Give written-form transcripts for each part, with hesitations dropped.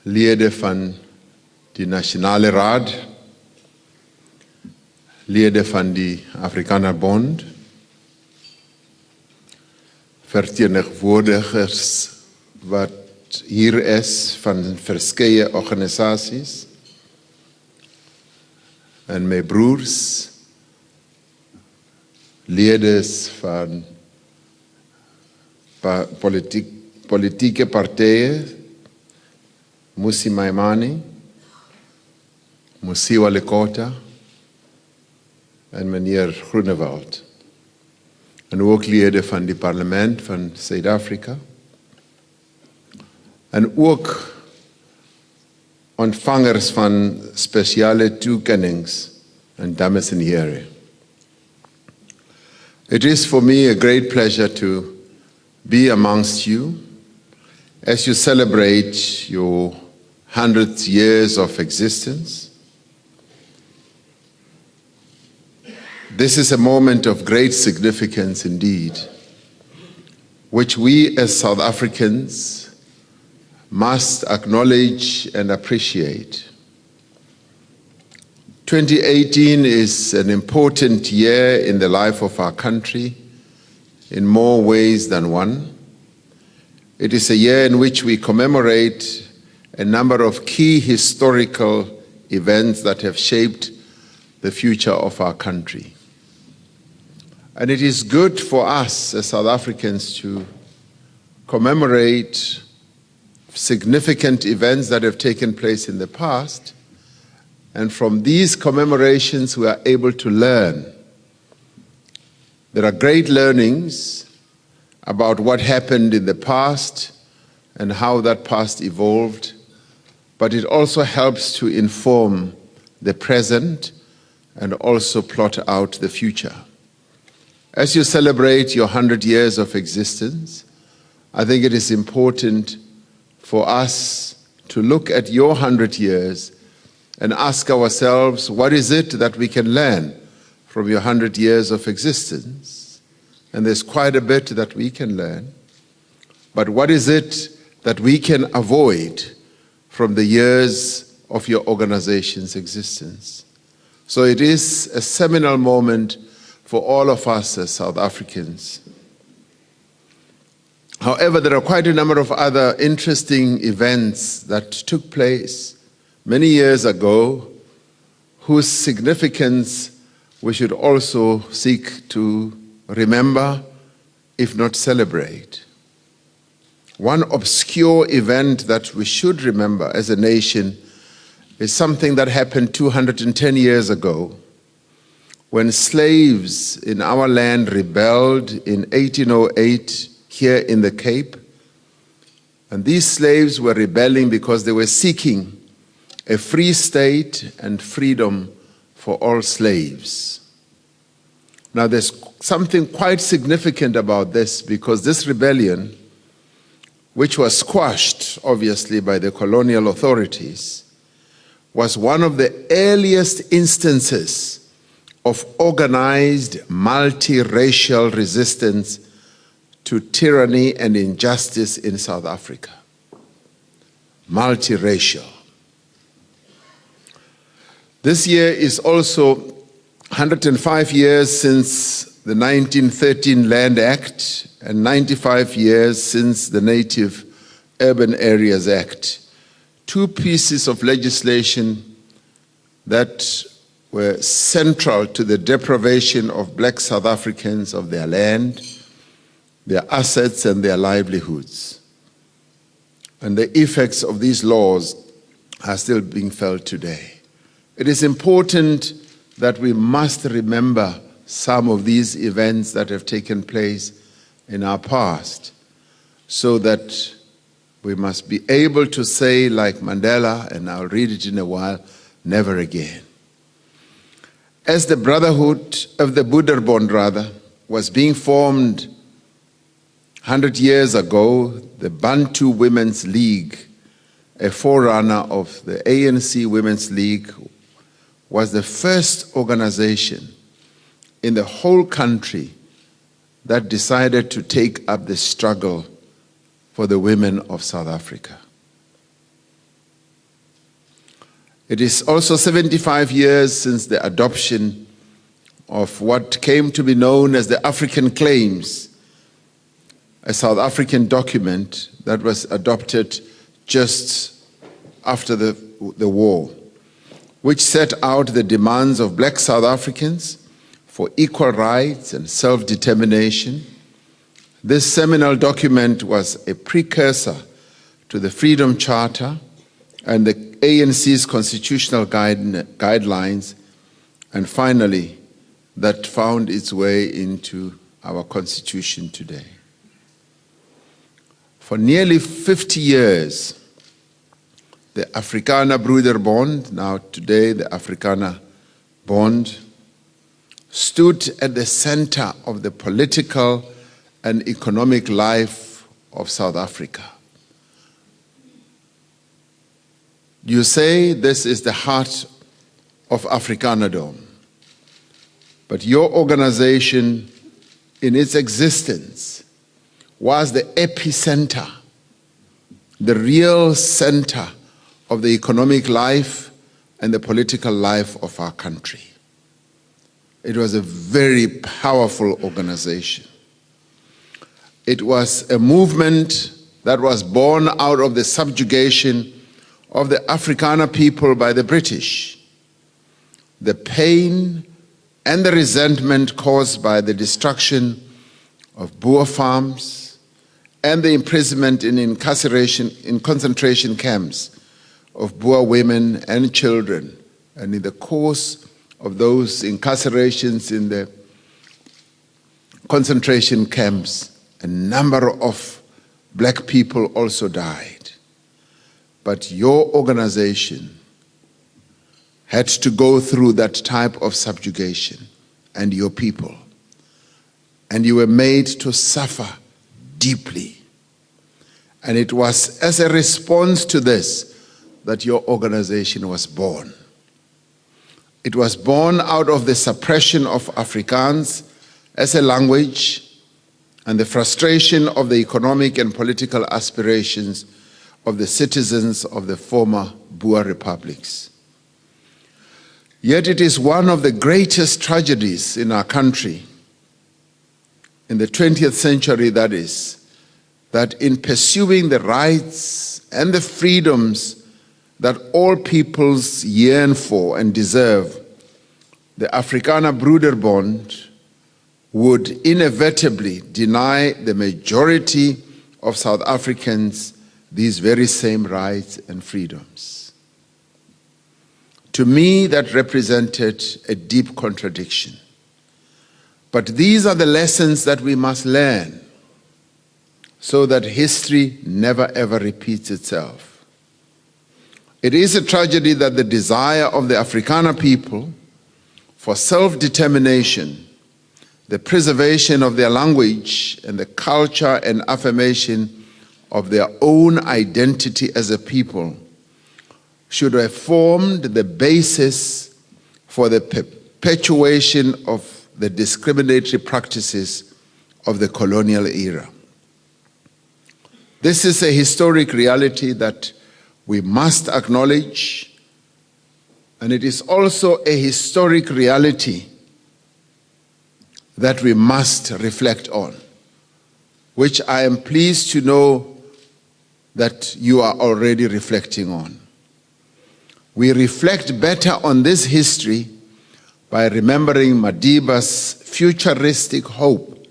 lede van die Nasionale Raad, lede van die Afrikanerbond, verteenwoordigers wat hier is van verskeie organisasies, en my broers, ledes van politieke partye, Musi Maimane, Musiwa Lekota en meneer Groenewald. En ook lede van die parlement van Suid-Afrika. En ook ontvangers van speciale toekennings en dames en heren. It is for me a great pleasure to be amongst you as you celebrate your 100 years of existence. This is a moment of great significance indeed, which we as South Africans must acknowledge and appreciate. 2018 is an important year in the life of our country in more ways than one. It is a year in which we commemorate a number of key historical events that have shaped the future of our country. And it is good for us as South Africans to commemorate significant events that have taken place in the past, and from these commemorations we are able to learn. There are great learnings about what happened in the past and how that past evolved, but it also helps to inform the present and also plot out the future. As you celebrate your 100 years of existence, I think it is important for us to look at your 100 years and ask ourselves, what is it that we can learn from your 100 years of existence? And there's quite a bit that we can learn. But what is it that we can avoid from the years of your organization's existence? So it is a seminal moment for all of us as South Africans. However, there are quite a number of other interesting events that took place many years ago, whose significance we should also seek to remember, if not celebrate. One obscure event that we should remember as a nation is something that happened 210 years ago, when slaves in our land rebelled in 1808 here in the Cape. And these slaves were rebelling because they were seeking a free state and freedom for all slaves. Now there's something quite significant about this, because this rebellion, which was squashed obviously by the colonial authorities, was one of the earliest instances of organized multiracial resistance to tyranny and injustice in South Africa. Multiracial. This year is also 105 years since the 1913 Land Act and 95 years since the Native Urban Areas Act, two pieces of legislation that were central to the deprivation of black South Africans of their land, their assets and their livelihoods. And the effects of these laws are still being felt today. It is important that we must remember some of these events that have taken place in our past, so that we must be able to say, like Mandela, and I'll read it in a while, never again. As the Brotherhood of the Paarl was being formed 100 years ago, the Bantu Women's League, a forerunner of the ANC Women's League, was the first organization in the whole country that decided to take up the struggle for the women of South Africa. It is also 75 years since the adoption of what came to be known as the African Claims, a South African document that was adopted just after the war, which set out the demands of black South Africans for equal rights and self-determination. This seminal document was a precursor to the Freedom Charter and the ANC's constitutional guidelines, and finally, that found its way into our constitution today. For nearly 50 years, the Afrikanerbond, now today the Afrikanerbond, stood at the center of the political and economic life of South Africa. You say this is the heart of Afrikanerdom, but your organization in its existence was the epicenter, the real center of the economic life and the political life of our country. It was a very powerful organization. It was a movement that was born out of the subjugation of the Afrikaner people by the British, the pain and the resentment caused by the destruction of Boer farms and the imprisonment and incarceration in concentration camps of Boer women and children. And in the course of those incarcerations in the concentration camps, a number of black people also died. But your organization had to go through that type of subjugation, and your people. And you were made to suffer deeply. And it was as a response to this that your organization was born. It was born out of the suppression of Afrikaans as a language and the frustration of the economic and political aspirations of the citizens of the former Boer republics. Yet it is one of the greatest tragedies in our country, in the 20th century that is, that in pursuing the rights and the freedoms that all peoples yearn for and deserve, the Afrikanerbond would inevitably deny the majority of South Africans these very same rights and freedoms. To me, that represented a deep contradiction. But these are the lessons that we must learn so that history never ever repeats itself. It is a tragedy that the desire of the Afrikaner people for self-determination, the preservation of their language and the culture and affirmation of their own identity as a people should have formed the basis for the perpetuation of the discriminatory practices of the colonial era. This is a historic reality that we must acknowledge, and it is also a historic reality that we must reflect on, which I am pleased to know that you are already reflecting on. We reflect better on this history by remembering Madiba's futuristic hope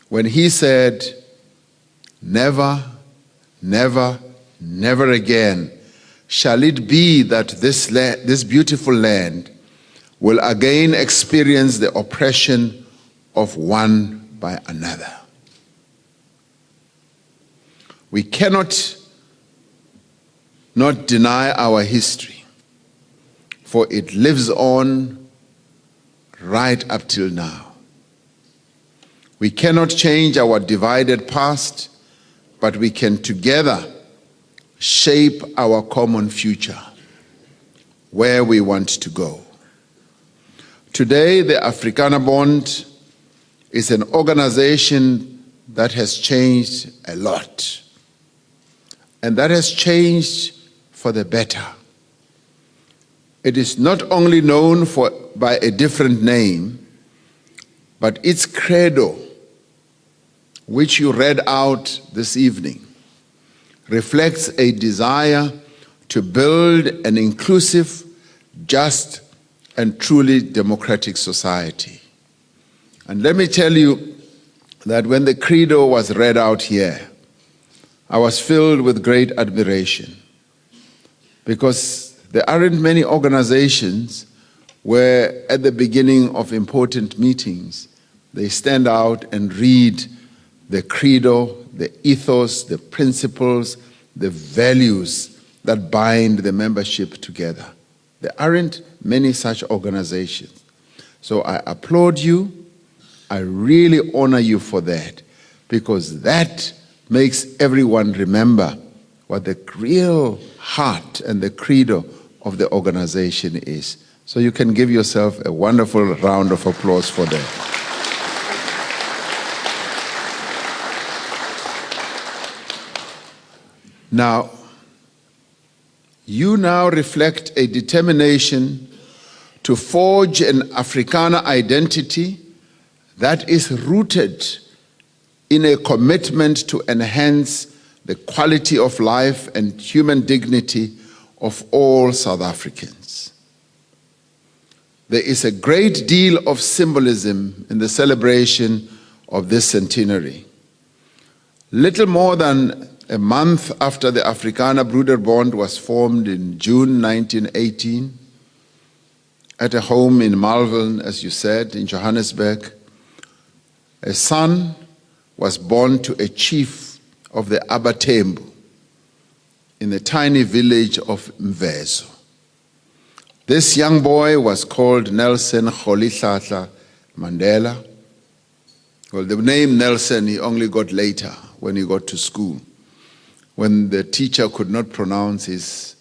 when he said, "Never, never, never again shall it be that this beautiful land will again experience the oppression of one by another." We cannot not deny our history, for it lives on right up till now. We cannot change our divided past, but we can together shape our common future, where we want to go. Today, the Afrikanerbond is an organization that has changed a lot. And that has changed for the better. It is not only known by a different name, but its credo, which you read out this evening, reflects a desire to build an inclusive, just, and truly democratic society. And let me tell you that when the credo was read out here, I was filled with great admiration, because there aren't many organizations where at the beginning of important meetings, they stand out and read the credo, the ethos, the principles, the values that bind the membership together. There aren't many such organizations. So I applaud you. I really honor you for that, because that makes everyone remember what the real heart and the credo of the organization is. So you can give yourself a wonderful round of applause for that. Now, you now reflect a determination to forge an Afrikaner identity that is rooted in a commitment to enhance the quality of life and human dignity of all South Africans. There is a great deal of symbolism in the celebration of this centenary. Little more than a month after the Afrikanerbond was formed in June 1918, at a home in Malvern, as you said, in Johannesburg, a son was born to a chief of the Abatembu in the tiny village of Mvezo. This young boy was called Nelson Rolihlahla Mandela. Well, the name Nelson he only got later when he got to school, when the teacher could not pronounce his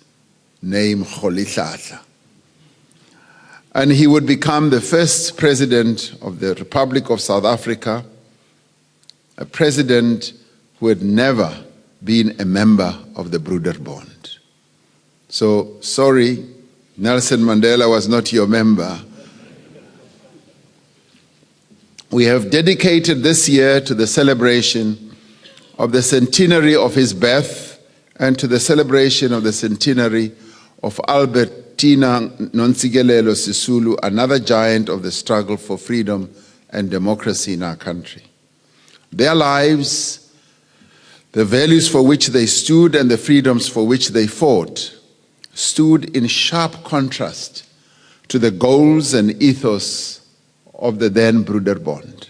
name Rolihlahla. And he would become the first president of the Republic of South Africa, a president who had never been a member of the Broederbond. So, sorry, Nelson Mandela was not your member. We have dedicated this year to the celebration of the centenary of his birth and to the celebration of the centenary of Albertina Nontsikelelo Sisulu, another giant of the struggle for freedom and democracy in our country. Their lives, the values for which they stood and the freedoms for which they fought, stood in sharp contrast to the goals and ethos of the then Broederbond.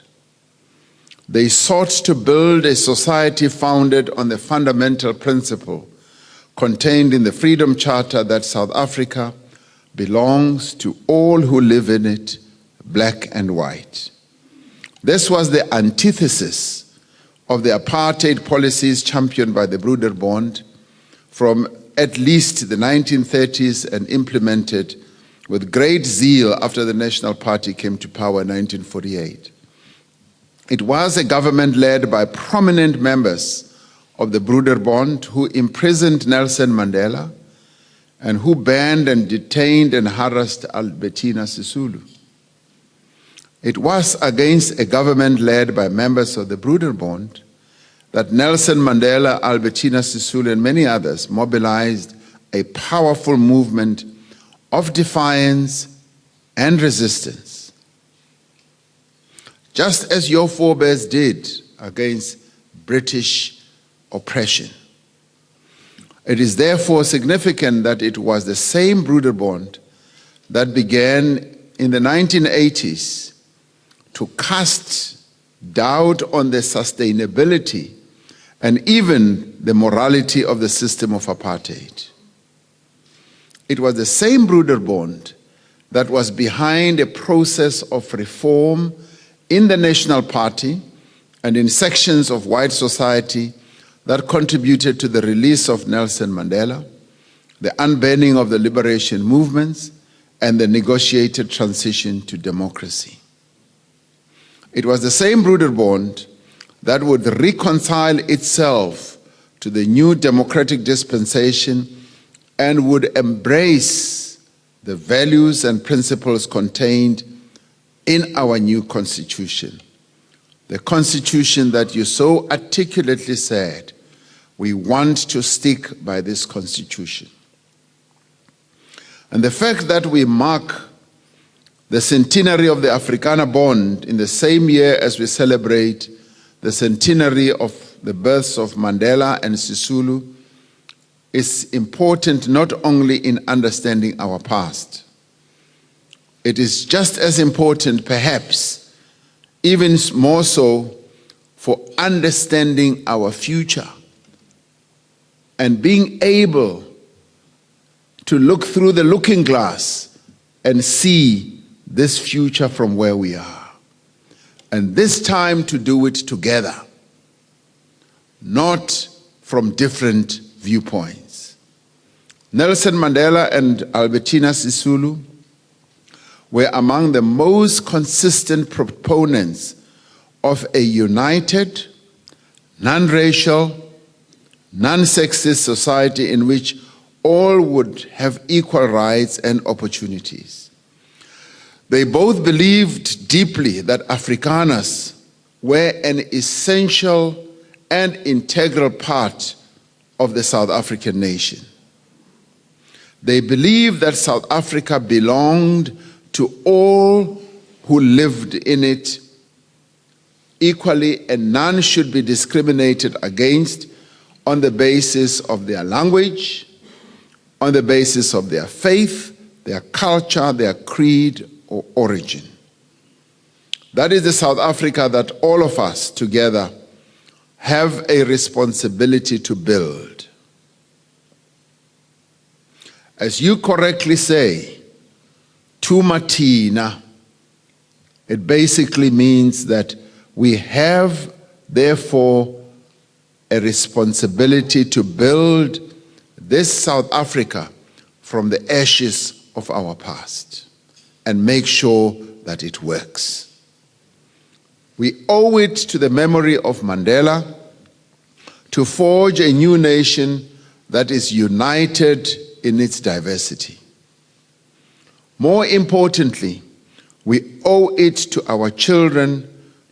They sought to build a society founded on the fundamental principle contained in the Freedom Charter that South Africa belongs to all who live in it, black and white. This was the antithesis of the apartheid policies championed by the Broederbond from at least the 1930s and implemented with great zeal after the National Party came to power in 1948. It was a government led by prominent members of the Broederbond who imprisoned Nelson Mandela and who banned and detained and harassed Albertina Sisulu. It was against a government led by members of the Broederbond that Nelson Mandela, Albertina Sisulu, and many others mobilized a powerful movement of defiance and resistance, just as your forebears did against British oppression. It is therefore significant that it was the same Broederbond that began in the 1980s to cast doubt on the sustainability and even the morality of the system of apartheid. It was the same Broederbond that was behind a process of reform in the National Party and in sections of white society that contributed to the release of Nelson Mandela, the unbanning of the liberation movements, and the negotiated transition to democracy. It was the same Broederbond that would reconcile itself to the new democratic dispensation and would embrace the values and principles contained in our new constitution. The constitution that you so articulately said, we want to stick by this constitution. And the fact that we mark the centenary of the Afrikanerbond in the same year as we celebrate the centenary of the births of Mandela and Sisulu is important not only in understanding our past. It is just as important, perhaps, even more so, for understanding our future and being able to look through the looking glass and see this future from where we are. And this time to do it together, not from different viewpoints. Nelson Mandela and Albertina Sisulu were among the most consistent proponents of a united, non-racial, non-sexist society in which all would have equal rights and opportunities. They both believed deeply that Afrikaners were an essential and integral part of the South African nation. They believed that South Africa belonged to all who lived in it equally, and none should be discriminated against on the basis of their language, on the basis of their faith, their culture, their creed, or origin. That is the South Africa that all of us together have a responsibility to build. As you correctly say, Tumatina, it basically means that we have, therefore, a responsibility to build this South Africa from the ashes of our past and make sure that it works. We owe it to the memory of Mandela to forge a new nation that is united in its diversity. More importantly, we owe it to our children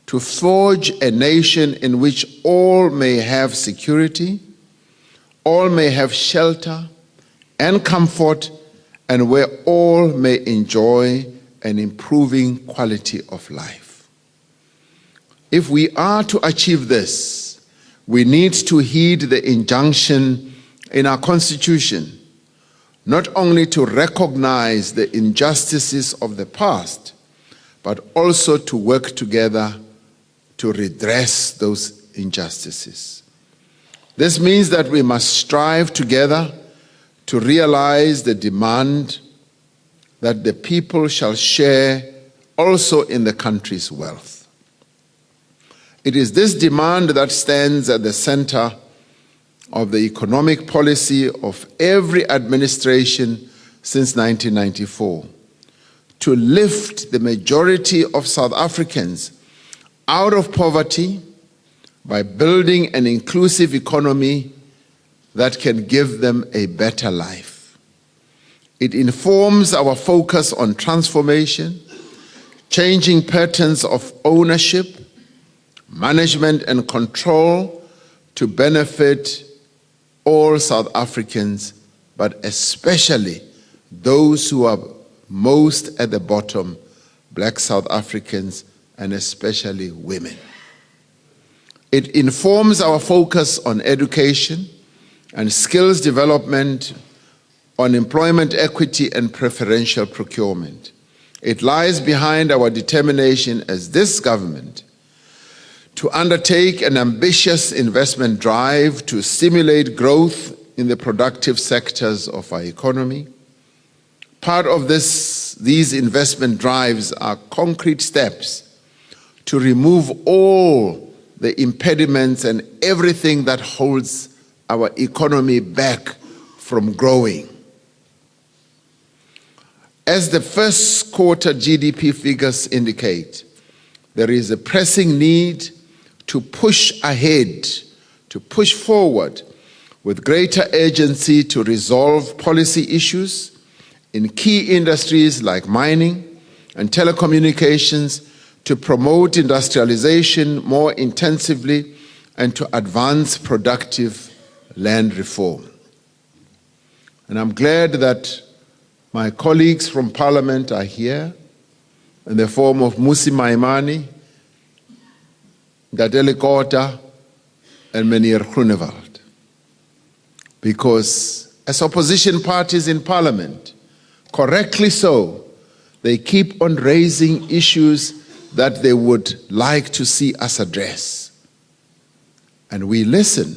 to forge a nation in which all may have security, all may have shelter and comfort, and where all may enjoy an improving quality of life. If we are to achieve this, we need to heed the injunction in our Constitution, not only to recognize the injustices of the past, but also to work together to redress those injustices. This means that we must strive together to realize the demand that the people shall share also in the country's wealth. It is this demand that stands at the center of the economic policy of every administration since 1994, to lift the majority of South Africans out of poverty by building an inclusive economy that can give them a better life. It informs our focus on transformation, changing patterns of ownership, management and control to benefit all South Africans, but especially those who are most at the bottom, Black South Africans, and especially women. It informs our focus on education and skills development, on employment equity and preferential procurement. It lies behind our determination as this government to undertake an ambitious investment drive to stimulate growth in the productive sectors of our economy. Part of these investment drives are concrete steps to remove all the impediments and everything that holds our economy back from growing. As the first quarter GDP figures indicate, there is a pressing need to push ahead, to push forward with greater urgency to resolve policy issues in key industries like mining and telecommunications to promote industrialization more intensively and to advance productive land reform. And I'm glad that my colleagues from Parliament are here in the form of Musi Maimane, Gadele Kota, and Meneer Groenewald. Because as opposition parties in Parliament, correctly so, they keep on raising issues that they would like to see us address. And we listen,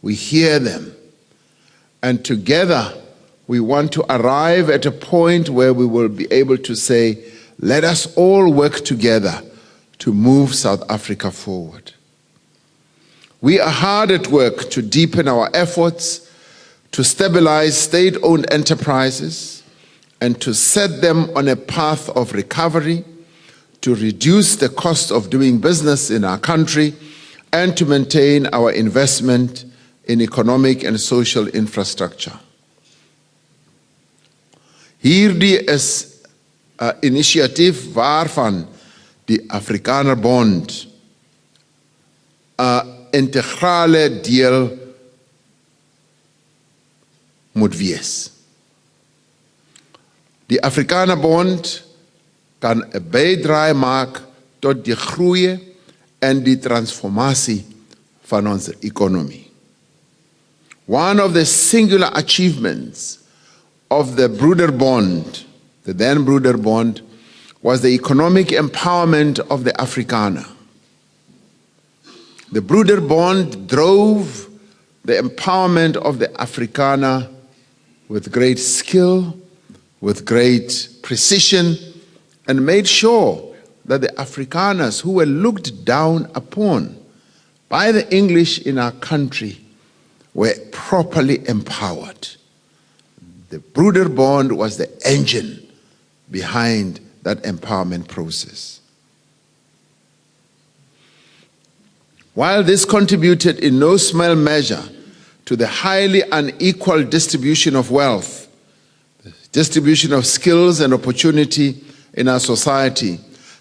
we hear them, and together we want to arrive at a point where we will be able to say, let us all work together to move South Africa forward. We are hard at work to deepen our efforts to stabilize state-owned enterprises and to set them on a path of recovery, to reduce the cost of doing business in our country, and to maintain our investment in economic and social infrastructure. Hierdie is 'n inisiatief waarvan die Afrikanerbond 'n integrale deel moet wees. Die Afrikanerbond kan 'n bydrae maak tot die groei en die transformasie van ons ekonomie. One of the singular achievements of the Broederbond, the then Broederbond, was the economic empowerment of the Afrikaner. The Broederbond drove the empowerment of the Afrikaner with great skill, with great precision, and made sure that the Afrikaners who were looked down upon by the English in our country were properly empowered. The Broederbond was the engine behind that empowerment process. While this contributed in no small measure to the highly unequal distribution of wealth, the distribution of skills and opportunity in our society,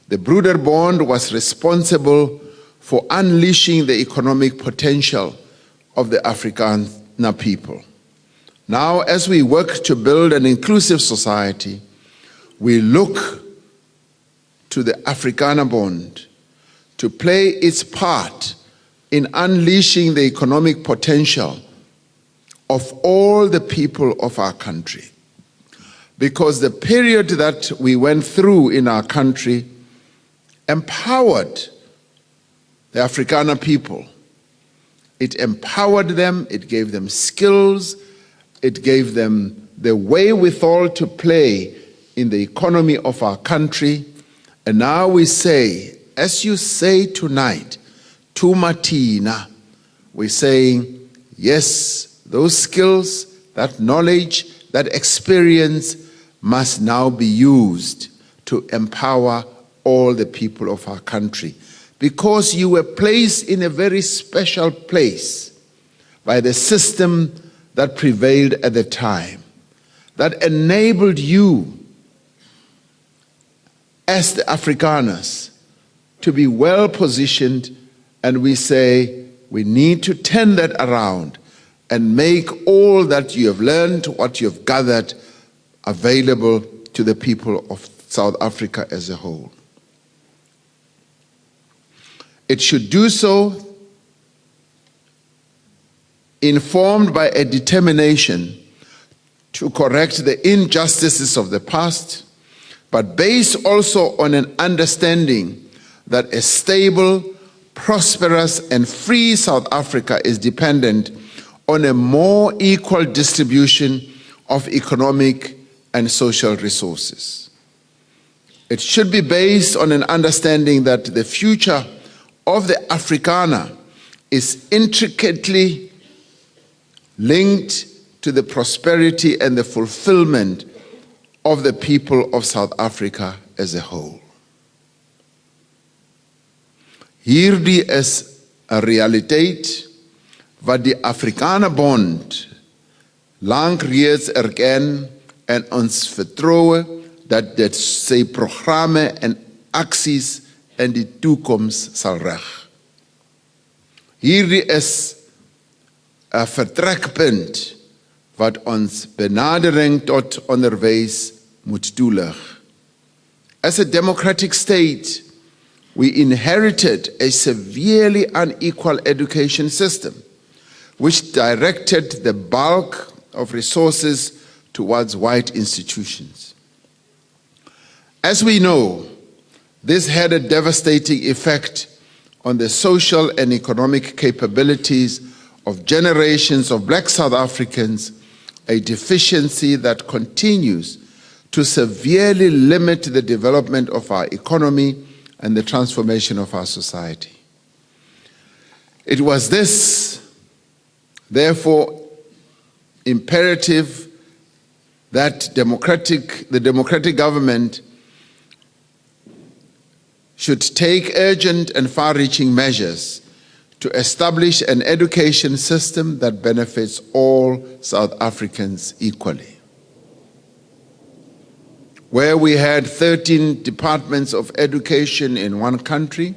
the Broederbond was responsible for unleashing the economic potential of the Afrikaner people. Now, as we work to build an inclusive society, we look to the Afrikanerbond to play its part in unleashing the economic potential of all the people of our country. Because the period that we went through in our country empowered the Afrikaner people. It empowered them, it gave them skills, it gave them the wherewithal to play in the economy of our country. And now we say, as you say tonight, Tumatina, we're saying, yes, those skills, that knowledge, that experience must now be used to empower all the people of our country. Because you were placed in a very special place by the system that prevailed at the time, that enabled you as the Afrikaners to be well positioned, and we say we need to turn that around and make all that you have learned, what you have gathered, available to the people of South Africa as a whole. It should do so informed by a determination to correct the injustices of the past, but based also on an understanding that a stable, prosperous, and free South Africa is dependent on a more equal distribution of economic and social resources. It should be based on an understanding that the future of the Afrikaner is intricately linked to the prosperity and the fulfillment of the people of South Africa as a whole. Hierdie is 'n realiteit wat die Afrikanerbond lank reeds erken en ons vertroue dat dit sy programme en aksies in die toekoms sal reg. Hierdie is 'n vertrekpunt wat ons benadering tot onderwys moet toelig. As a democratic state, we inherited a severely unequal education system, which directed the bulk of resources towards white institutions. As we know, this had a devastating effect on the social and economic capabilities of generations of Black South Africans, a deficiency that continues to severely limit the development of our economy and the transformation of our society. It was this, therefore, imperative that the democratic government should take urgent and far-reaching measures to establish an education system that benefits all South Africans equally. Where we had 13 departments of education in one country,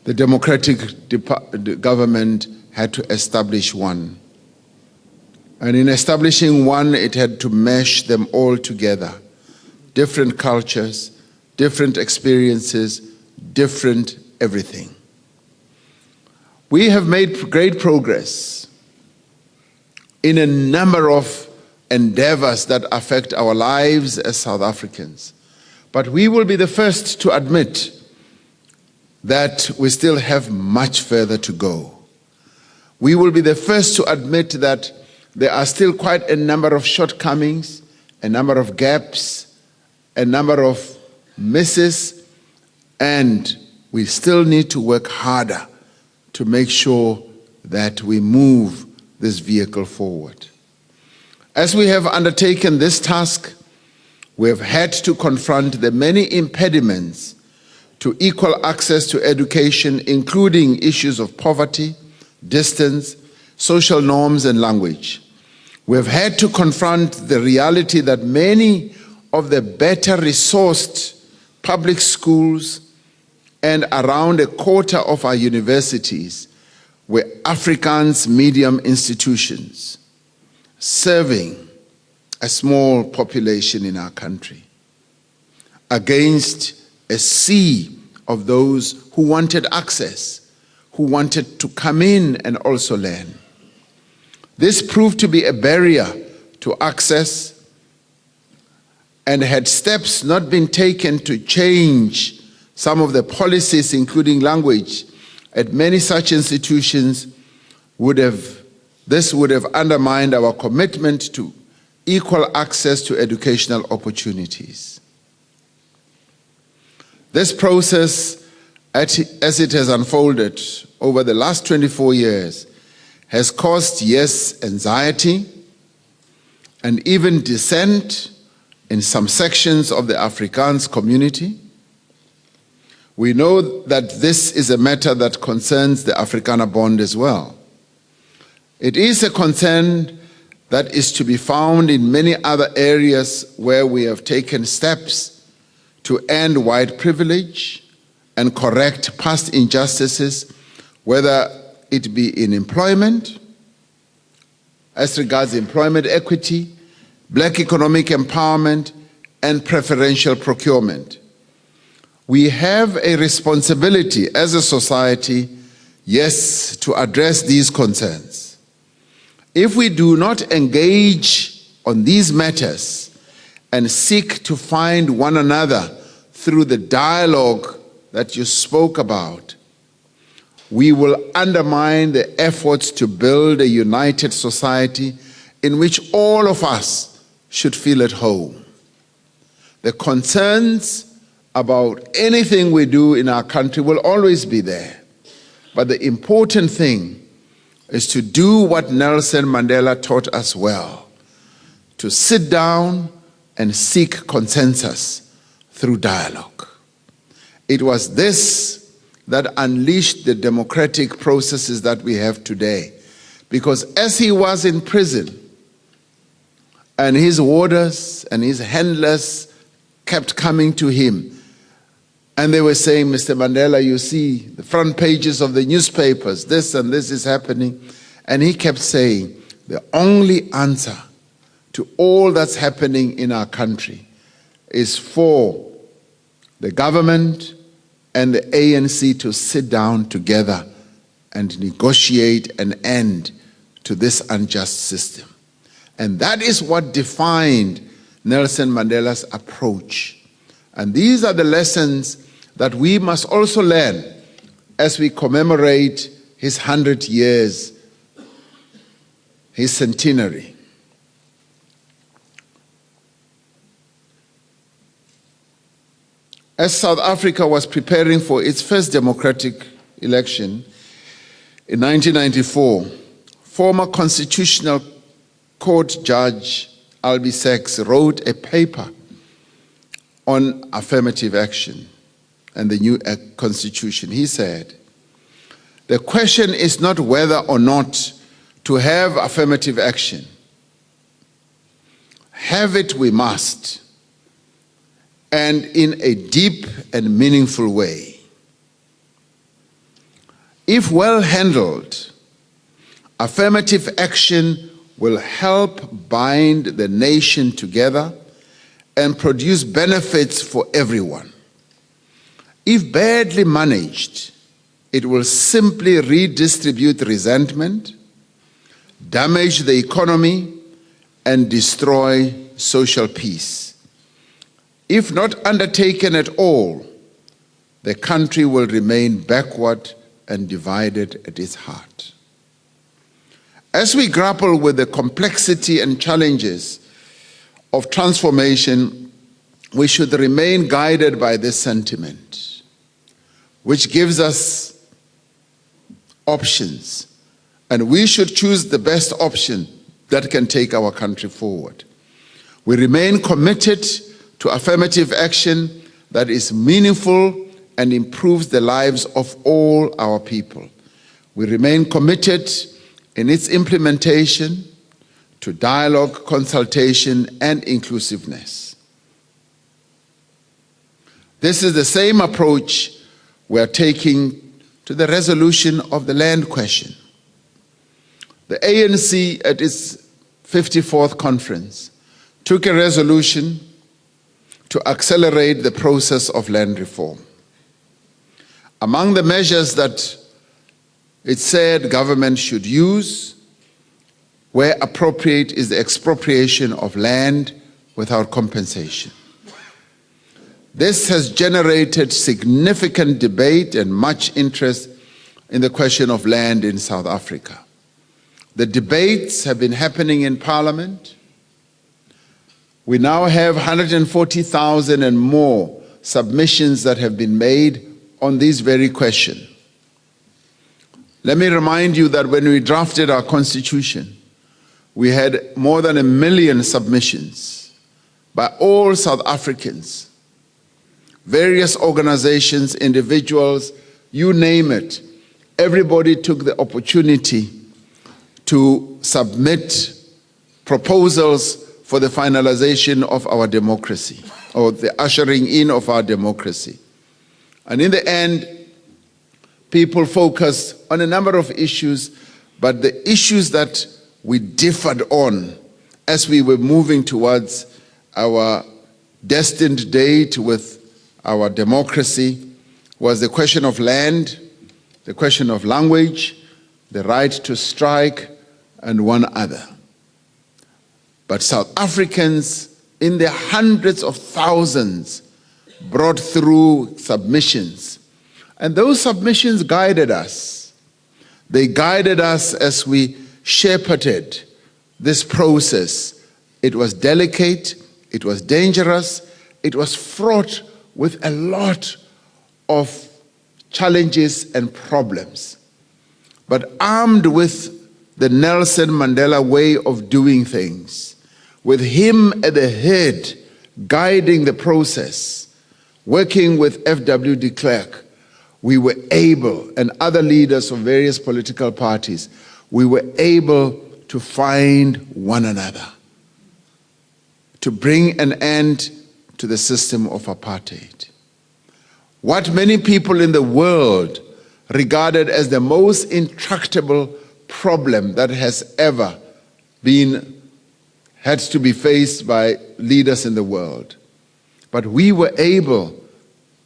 the democratic government had to establish one. And in establishing one, it had to mesh them all together. Different cultures, different experiences, different everything. We have made great progress in a number of endeavors that affect our lives as South Africans. But we will be the first to admit that we still have much further to go. We will be the first to admit that there are still quite a number of shortcomings, a number of gaps, a number of misses, and we still need to work harder to make sure that we move this vehicle forward. As we have undertaken this task, we have had to confront the many impediments to equal access to education, including issues of poverty, distance, social norms, and language. We have had to confront the reality that many of the better resourced public schools and around a quarter of our universities were Afrikaans medium institutions, serving a small population in our country, against a sea of those who wanted access, who wanted to come in and also learn. This proved to be a barrier to access, and had steps not been taken to change some of the policies, including language, at many such institutions, this would have undermined our commitment to equal access to educational opportunities. This process, as it has unfolded over the last 24 years, has caused, yes, anxiety and even dissent in some sections of the Afrikaans community. We know that this is a matter that concerns the Afrikanerbond as well. It is a concern that is to be found in many other areas where we have taken steps to end white privilege and correct past injustices, whether it be in employment, as regards employment equity, Black economic empowerment, and preferential procurement. We have a responsibility as a society, yes, to address these concerns. If we do not engage on these matters and seek to find one another through the dialogue that you spoke about, we will undermine the efforts to build a united society in which all of us should feel at home. The concerns about anything we do in our country will always be there. But the important thing is to do what Nelson Mandela taught us well, to sit down and seek consensus through dialogue. It was this that unleashed the democratic processes that we have today. Because as he was in prison, And his warders and his handlers kept coming to him. And they were saying, Mr. Mandela, you see the front pages of the newspapers, this and this is happening. And he kept saying, the only answer to all that's happening in our country is for the government and the ANC to sit down together and negotiate an end to this unjust system. And that is what defined Nelson Mandela's approach. And these are the lessons that we must also learn as we commemorate his 100 years, his centenary. As South Africa was preparing for its first democratic election in 1994, former Constitutional Court Judge Albie Sachs wrote a paper on affirmative action and the new constitution. He said, the question is not whether or not to have affirmative action. Have it we must, and in a deep and meaningful way. If well handled, affirmative action will help bind the nation together and produce benefits for everyone. If badly managed, it will simply redistribute resentment, damage the economy, and destroy social peace. If not undertaken at all, the country will remain backward and divided at its heart. As we grapple with the complexity and challenges of transformation, we should remain guided by this sentiment, which gives us options, and we should choose the best option that can take our country forward. We remain committed to affirmative action that is meaningful and improves the lives of all our people. We remain committed in its implementation to dialogue, consultation, and inclusiveness. This is the same approach we are taking to the resolution of the land question. The ANC at its 54th conference took a resolution to accelerate the process of land reform. Among the measures that it said government should use, where appropriate, is the expropriation of land without compensation. This has generated significant debate and much interest in the question of land in South Africa. The debates have been happening in Parliament. We now have 140,000 and more submissions that have been made on this very question. Let me remind you that when we drafted our constitution, we had more than 1 million submissions by all South Africans, various organizations, individuals, you name it. Everybody took the opportunity to submit proposals for the finalization of our democracy, or the ushering in of our democracy. And in the end, people focused on a number of issues, but the issues that we differed on as we were moving towards our destined date with our democracy was the question of land, the question of language, the right to strike, and one other. But South Africans, in their hundreds of thousands, brought through submissions. And those submissions guided us. They guided us as we shepherded this process. It was delicate, it was dangerous, it was fraught with a lot of challenges and problems. But armed with the Nelson Mandela way of doing things, with him at the head guiding the process, working with F.W. de Klerk, we were able, and other leaders of various political parties, we were able to find one another. to bring an end to the system of apartheid. What many people in the world regarded as the most intractable problem that has ever had to be faced by leaders in the world. But we were able,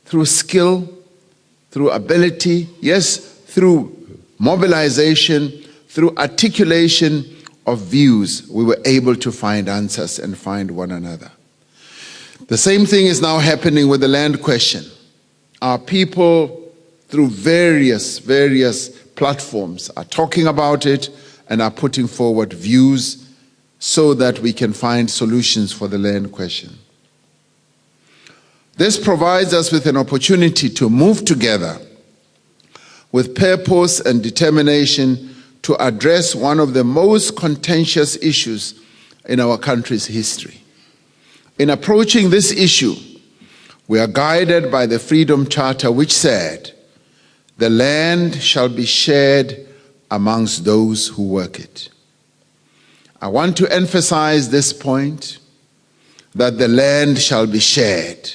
through skill, through ability, yes, through mobilization, through articulation of views, we were able to find answers and find one another. The same thing is now happening with the land question. Our people, through various platforms, are talking about it and are putting forward views so that we can find solutions for the land question. This provides us with an opportunity to move together with purpose and determination to address one of the most contentious issues in our country's history. In approaching this issue, we are guided by the Freedom Charter, which said, "The land shall be shared amongst those who work it." I want to emphasize this point, that the land shall be shared.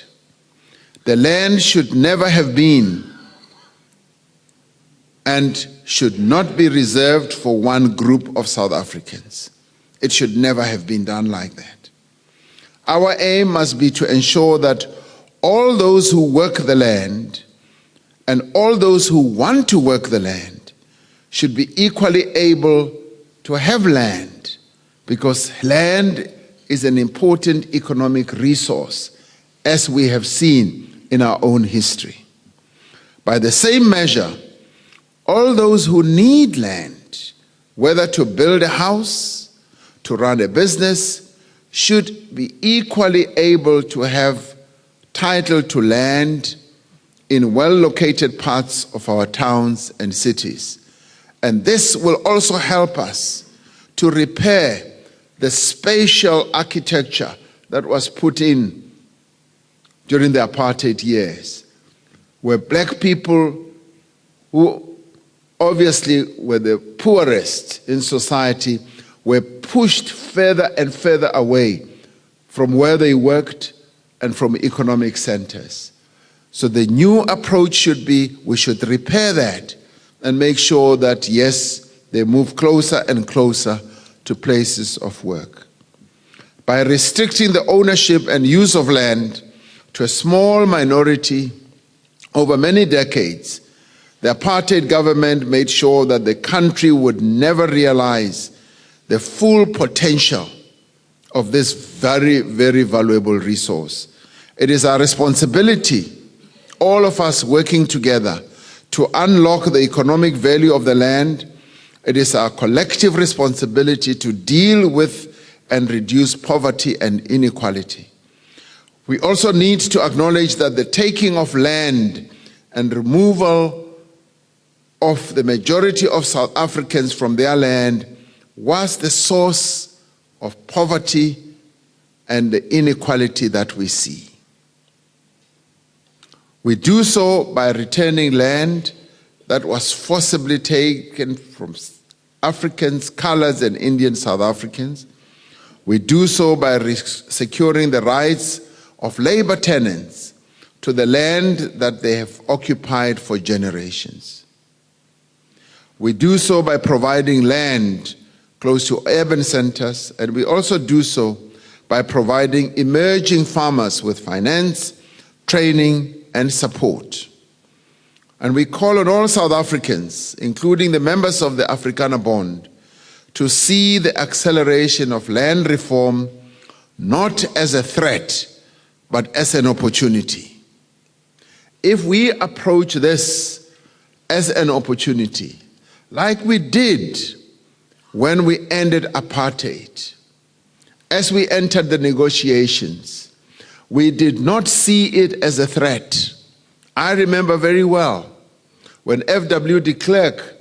The land should never have been and should not be reserved for one group of South Africans. It should never have been done like that. Our aim must be to ensure that all those who work the land and all those who want to work the land should be equally able to have land, because land is an important economic resource, as we have seen in our own history. By the same measure, all those who need land, whether to build a house, to run a business, should be equally able to have title to land in well-located parts of our towns and cities. And this will also help us to repair the spatial architecture that was put in during the apartheid years, where black people, who obviously were the poorest in society, were pushed further and further away from where they worked and from economic centers. So the new approach should be, we should repair that and make sure that, yes, they move closer and closer to places of work. By restricting the ownership and use of land to a small minority over many decades, the apartheid government made sure that the country would never realize the full potential of this very, very valuable resource. It is our responsibility, all of us working together, to unlock the economic value of the land. It is our collective responsibility to deal with and reduce poverty and inequality. We also need to acknowledge that the taking of land and removal of the majority of South Africans from their land was the source of poverty and the inequality that we see. We do so by returning land that was forcibly taken from Africans, colours and Indian South Africans. We do so by securing the rights of labour tenants to the land that they have occupied for generations. We do so by providing land close to urban centers, and we also do so by providing emerging farmers with finance, training, and support. And we call on all South Africans, including the members of the Afrikanerbond, to see the acceleration of land reform not as a threat, but as an opportunity. If we approach this as an opportunity, like we did when we ended apartheid, as we entered the negotiations, we did not see it as a threat. I remember very well when F.W. de Klerk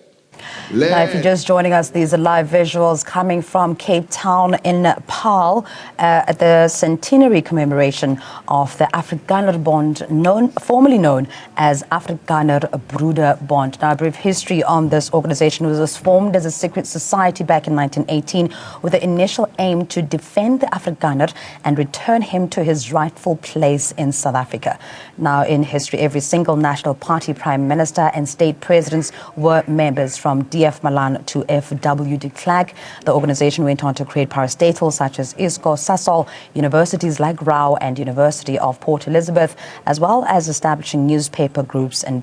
Now, if you're just joining us, these are live visuals coming from Cape Town in Paarl at the centenary commemoration of the Afrikanerbond, formerly known as Afrikanerbond. Now, a brief history on this organization. It was formed as a secret society back in 1918 with the initial aim to defend the Afrikaner and return him to his rightful place in South Africa. Now, in history, every single national party prime minister and state presidents were members, from DF Malan to FW de Klerk. The organization went on to create parastatals such as ISCO, Sasol, universities like Rao and University of Port Elizabeth, as well as establishing newspaper groups and